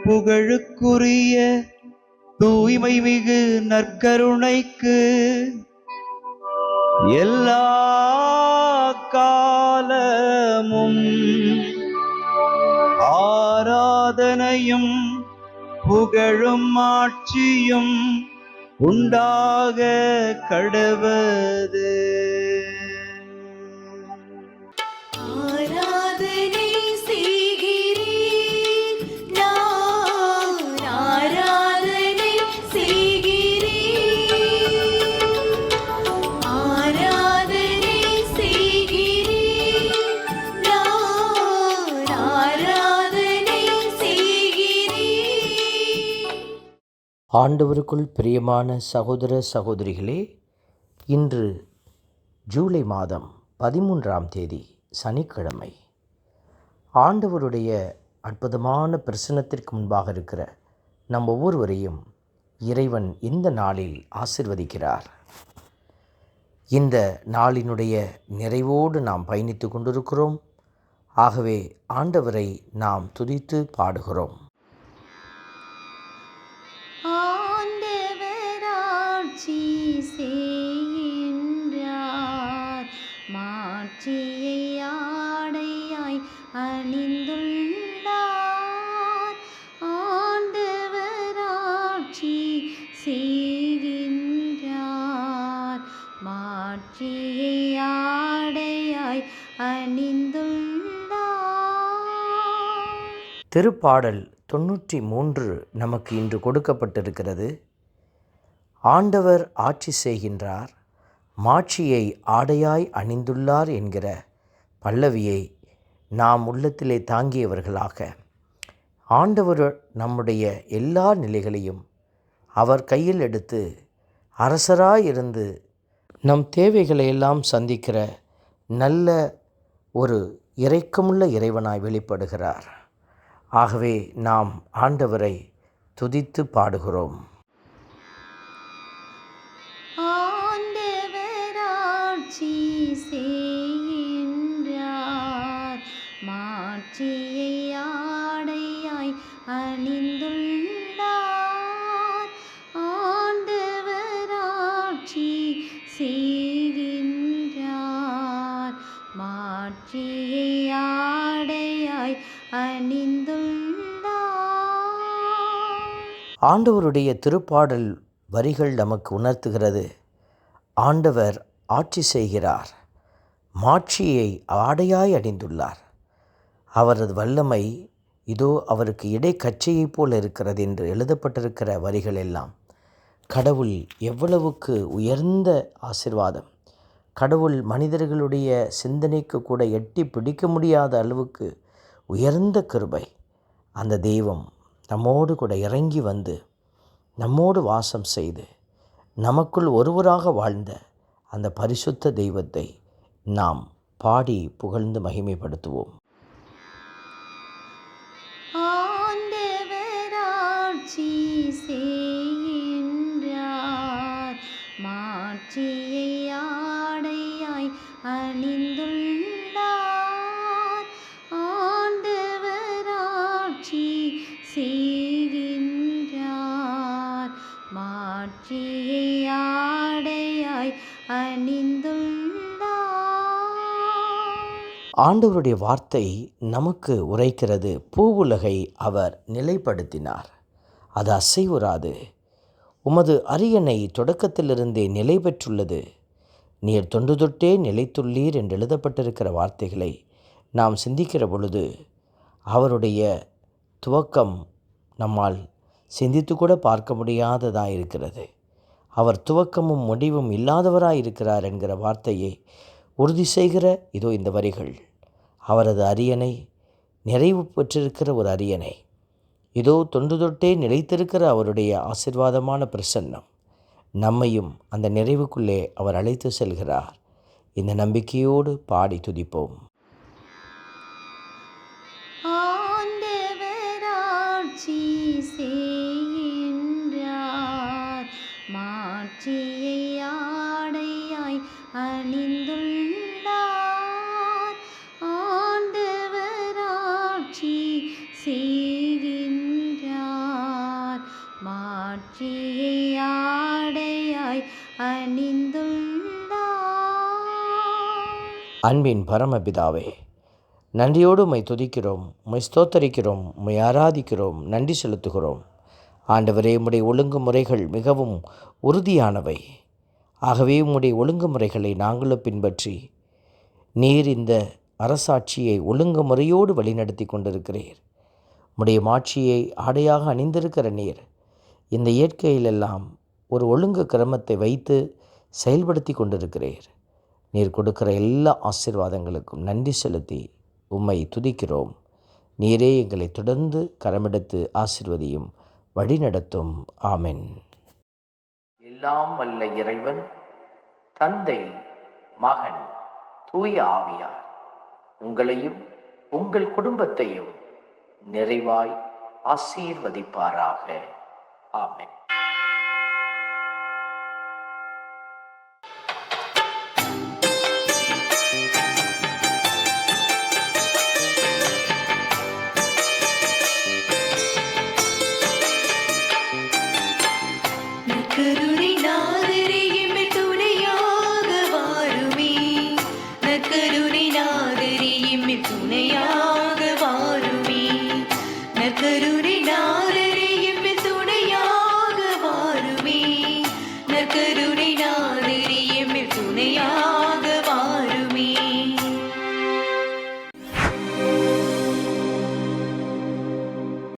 புகழுக்குரிய தூய்மை மிகு நற்கருணைக்கு எல்லா காலமும் ஆராதனையும் புகழும் ஆட்சியும் உண்டாக கடவது. ஆண்டவருக்குள் பிரியமான சகோதர சகோதரிகளே, இன்று ஜூலை மாதம் 13ஆம் தேதி சனிக்கிழமை. ஆண்டவருடைய அற்புதமான பிரசன்னத்திற்கு முன்பாக இருக்கிற நம் ஒவ்வொருவரையும் இறைவன் இந்த நாளில் ஆசிர்வதிக்கிறார். இந்த நாளினுடைய நிறைவோடு நாம் பயணித்து கொண்டிருக்கிறோம். ஆகவே ஆண்டவரை நாம் துதித்து பாடுகிறோம். மாட்சியை ஆடையாய் அணிந்துள்ளார். ஆண்டவராட்சி செய்கின்றார். மாட்சியை ஆடையாய் அணிந்துள்ளார். திருப்பாடல் 93 நமக்கு இன்று கொடுக்கப்பட்டிருக்கிறது. ஆண்டவர் ஆட்சி செய்கின்றார், மாட்சியை ஆடையாய் அணிந்துள்ளார் என்கிற பல்லவியை நாம் உள்ளத்திலே தாங்கியவர்களாக ஆண்டவர் நம்முடைய எல்லா நிலைகளையும் அவர் கையில் எடுத்து அரசராயிருந்து நம் தேவைகளை எல்லாம் சந்திக்கிற நல்ல ஒரு இரக்கமுள்ள இறைவனாய் வெளிப்படுகிறார். ஆகவே நாம் ஆண்டவரை துதித்து பாடுகிறோம். செய்கின்றார். மாட்சியை ஆடையாய் அணிந்துள்ளார். ஆண்டவராட்சி செய்கின்றார். மாட்சியை ஆடையாய் அணிந்துள்ளார். ஆண்டவருடைய திருப்பாடல் வரிகள் நமக்கு உணர்த்துகிறது, ஆண்டவர் ஆட்சி செய்கிறார், மாட்சியை ஆடையாய் அணிந்துள்ளார். அவரது வல்லமை இதோ அவருக்கு இடைக்கச்சையைப் போல இருக்கிறது என்று எழுதப்பட்டிருக்கிற வரிகள் எல்லாம் கடவுள் எவ்வளவுக்கு உயர்ந்த ஆசீர்வாதம், கடவுள் மனிதர்களுடைய சிந்தனைக்கு கூட எட்டி பிடிக்க முடியாத அளவுக்கு உயர்ந்த கிருபை. அந்த தெய்வம் நம்மோடு கூட இறங்கி வந்து நம்மோடு வாசம் செய்து நமக்குள் ஒருவராக வாழ்ந்த அந்த பரிசுத்த தெய்வத்தை நாம் பாடி புகழ்ந்து மகிமைப்படுத்துவோம். ஆண்டவராட்சி செய்கின்றார். மாட்சியை ஆடையாய் அணிந்துள்ளார். ஆண்டவராட்சி செய்கின்றார். மாட்சியை ஆடையாய் ஆண்டவருடைய வார்த்தை நமக்கு உரைக்கிறது. பூவுலகை அவர் நிலைப்படுத்தினார், அது அசைவுறாது. உமது அரியணை தொடக்கத்திலிருந்தே நிலை பெற்றுள்ளது, நீர் தொன்று தொட்டே நிலைத்துள்ளீர் என்று எழுதப்பட்டிருக்கிற வார்த்தைகளை நாம் சிந்திக்கிற பொழுது அவருடைய துவக்கம் நம்மால் சிந்தித்து கூட பார்க்க முடியாததாக இருக்கிறது. அவர் துவக்கமும் முடிவும் இல்லாதவராய் இருக்கிறார் என்கிற வார்த்தையை உறுதி செய்கிற இதோ இந்த வரிகள். அவரது அரியணை நிறைவு பெற்றிருக்கிற ஒரு அரியணை, இதோ தொன்று தொட்டே நிலைத்திருக்கிற அவருடைய ஆசீர்வாதமான பிரசன்னம் நம்மையும் அந்த நிறைவுக்குள்ளே அவர் அழைத்து செல்கிறார். இந்த நம்பிக்கையோடு பாடி துதிப்போம். ஆண்டவராட்சி செய்கின்றார். மாட்சியை ஆடையாய் அணிந்துள்ளார். ஆண்டவராட்சி செய்கின்றார். அன்பின் பரமபிதாவே, நன்றியோடு உம்மை துதிக்கிறோம், உம்மை ஸ்தோத்தரிக்கிறோம், உம்மை ஆராதிக்கிறோம், நன்றி செலுத்துகிறோம். ஆண்டவரே, உம்முடைய ஒழுங்குமுறைகள் மிகவும் உறுதியானவை. ஆகவே உம்முடைய ஒழுங்குமுறைகளை நாங்களும் பின்பற்றி நீர் இந்த அரசாட்சியை ஒழுங்குமுறையோடு வழிநடத்தி கொண்டிருக்கிறீர். உம்முடைய மாட்சியை ஆடையாக அணிந்திருக்கிற நீர் இந்த இயற்கையிலெல்லாம் ஒரு ஒழுங்கு கிரமத்தை வைத்து செயல்படுத்தி கொண்டிருக்கிறீர். நீர் கொடுக்கிற எல்லா ஆசீர்வாதங்களுக்கும் நன்றி செலுத்தி உம்மை துதிக்கிறோம். நீரே எங்களை தொடர்ந்து கரமெடுத்து ஆசீர்வதியும், வழிநடத்தும். ஆமென். எல்லாம் வல்ல இறைவன், தந்தை, மகன், தூய ஆவியார் உங்களையும் உங்கள் குடும்பத்தையும் நிறைவாய் ஆசீர்வதிப்பாராக. ஆமென். கருணை நாத